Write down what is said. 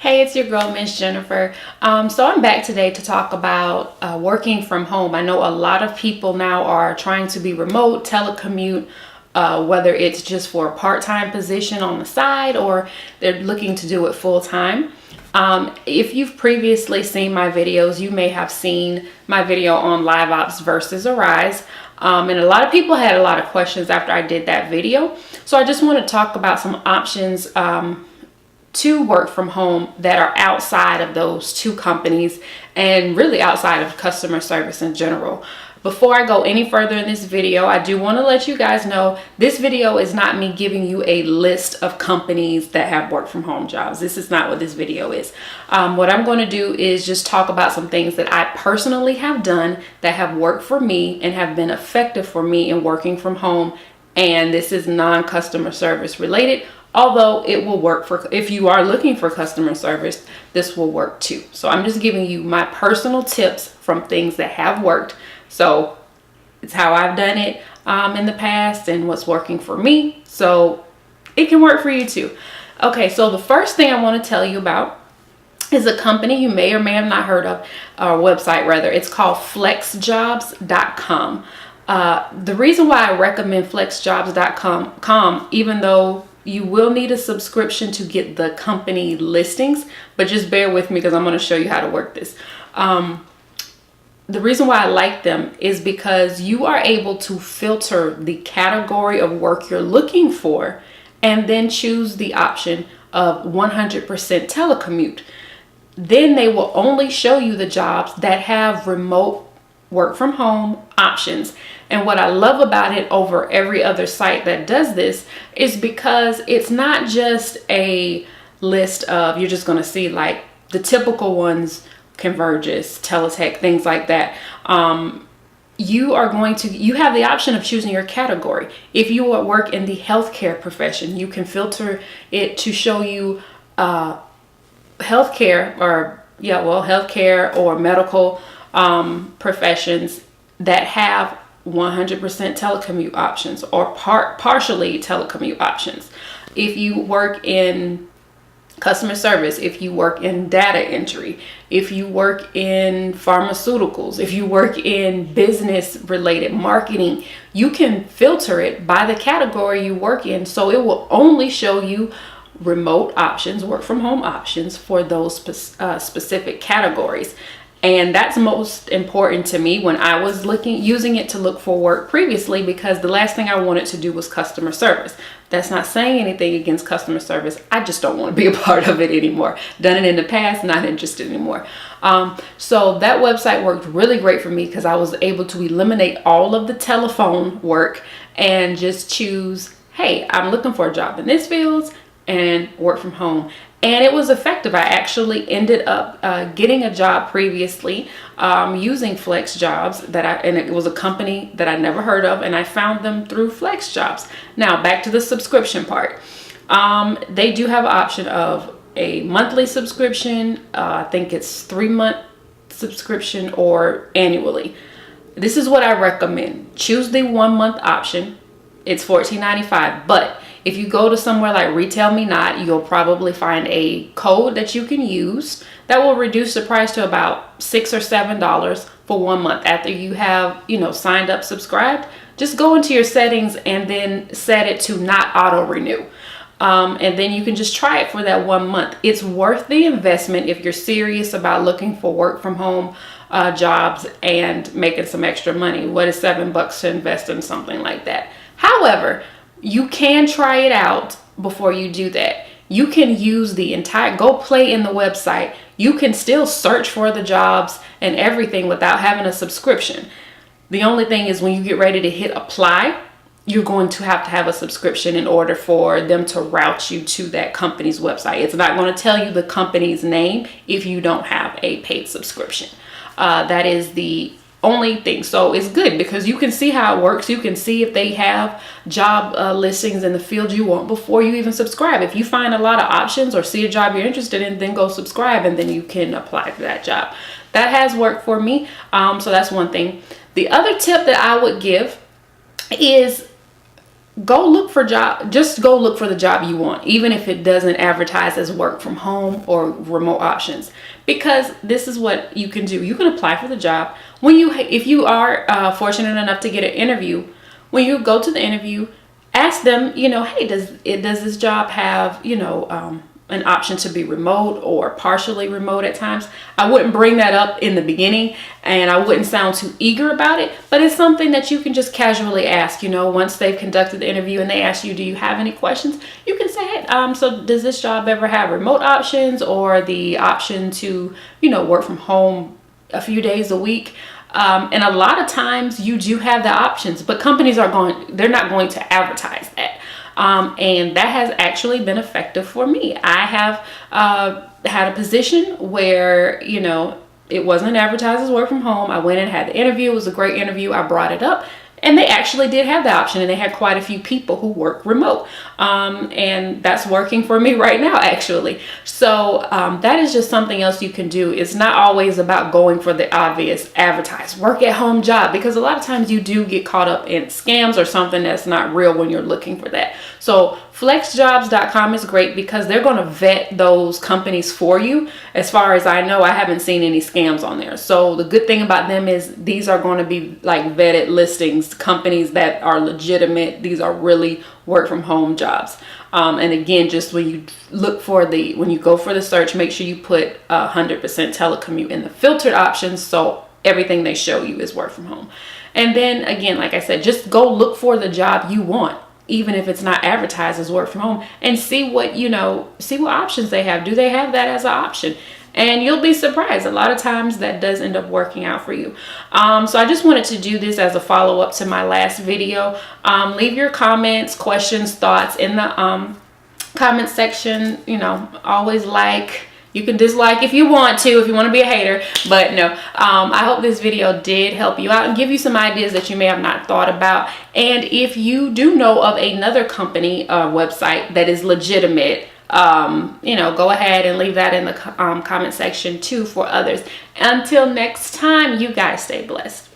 Hey, it's your girl, Miss Jennifer. So I'm back today to talk about working from home. I know a lot of people now are trying to be remote, telecommute, whether it's just for a part-time position on the side or they're looking to do it full-time. If you've previously seen my videos, you may have seen my video on Live Ops versus Arise. And a lot of people had a lot of questions after I did that video. So I just want to talk about some options to work from home that are outside of those two companies and really outside of customer service in general. Before I go any further in this video, I do want to let you guys know this video is not me giving you a list of companies that have work from home jobs. This is not what this video is. What I'm going to do is just talk about some things that I personally have done that have worked for me and have been effective for me in working from home. And this is non-customer service related. Although it will work for, if you are looking for customer service, this will work too. So I'm just giving you my personal tips from things that have worked. So it's how I've done it in the past and what's working for me. So it can work for you too. Okay, so the first thing I want to tell you about is a company you may or may have not heard of, or website rather. It's called flexjobs.com. The reason why I recommend flexjobs.com, even though you will need a subscription to get the company listings, but just bear with me because I'm going to show you how to work this. The reason why I like them is because you are able to filter the category of work you're looking for and then choose the option of 100% telecommute. Then they will only show you the jobs that have remote work from home options. And what I love about it over every other site that does this is because it's not just a list of, you're just going to see like the typical ones, Convergys, Teletech, things like that. You have the option of choosing your category. If you work in the healthcare profession, you can filter it to show you healthcare or medical professions that have 100% telecommute options or partially telecommute options. If you work in customer service, if you work in data entry, if you work in pharmaceuticals, if you work in business related marketing, you can filter it by the category you work in. So it will only show you remote options, work from home options for those specific categories. And that's most important to me when I was using it to look for work previously, because the last thing I wanted to do was customer service. That's not saying anything against customer service. I just don't want to be a part of it anymore. Done it in the past, not interested anymore. So that website worked really great for me because I was able to eliminate all of the telephone work and just choose, hey, I'm looking for a job in this field and work from home. And it was effective. I actually ended up getting a job previously using FlexJobs and it was a company that I never heard of, and I found them through FlexJobs. Now back to the subscription part. They do have an option of a monthly subscription. I think it's 3-month subscription or annually. This is what I recommend. Choose the 1-month option. It's $14.95, but if you go to somewhere like Retail Me Not, you'll probably find a code that you can use that will reduce the price to about $6 or $7 for 1 month. After you have, signed up, subscribed, just go into your settings and then set it to not auto renew. And then you can just try it for that 1 month. It's worth the investment if you're serious about looking for work from home jobs and making some extra money. What is $7 to invest in something like that? However, you can try it out before you do that. You can use go play in the website. You can still search for the jobs and everything without having a subscription. The only thing is when you get ready to hit apply, you're going to have a subscription in order for them to route you to that company's website. It's not going to tell you the company's name if you don't have a paid subscription. That is the only thing. So it's good because you can see how it works. You can see if they have job listings in the field you want before you even subscribe. If you find a lot of options or see a job you're interested in, then go subscribe and then you can apply for that job. That has worked for me. So that's one thing. The other tip that I would give is go look for just go look for the job you want, even if it doesn't advertise as work from home or remote options, because this is what you can do. You can apply for the job. If you are fortunate enough to get an interview, when you go to the interview, ask them, hey, does this job have, an option to be remote or partially remote at times? I wouldn't bring that up in the beginning, and I wouldn't sound too eager about it, but it's something that you can just casually ask, once they've conducted the interview and they ask you, do you have any questions? You can say, hey, so does this job ever have remote options or the option to, work from home a few days a week? And a lot of times you do have the options, but companies they're not going to advertise that. And that has actually been effective for me. I have had a position where, it wasn't advertised as work from home. I went and had the interview. It was a great interview. I brought it up. And they actually did have the option, and they had quite a few people who work remote. And that's working for me right now, actually. So that is just something else you can do. It's not always about going for the obvious advertised work at home job, because a lot of times you do get caught up in scams or something that's not real when you're looking for that. So flexjobs.com is great because they're going to vet those companies for you. As far as I know, I haven't seen any scams on there. So the good thing about them is these are going to be like vetted listings, companies that are legitimate. These are really work from home jobs. And again, just when you when you go for the search, make sure you put 100% telecommute in the filtered options, so everything they show you is work from home. And then again, like I said, just go look for the job you want, even if it's not advertised as work from home, and see what options they have. Do they have that as an option? And you'll be surprised. A lot of times that does end up working out for you. So I just wanted to do this as a follow-up to my last video. Leave your comments, questions, thoughts in the comment section. Always you can dislike if you want to be a hater, but no, I hope this video did help you out and give you some ideas that you may have not thought about. And if you do know of another company website that is legitimate, go ahead and leave that in the comment section too for others. Until next time, you guys stay blessed.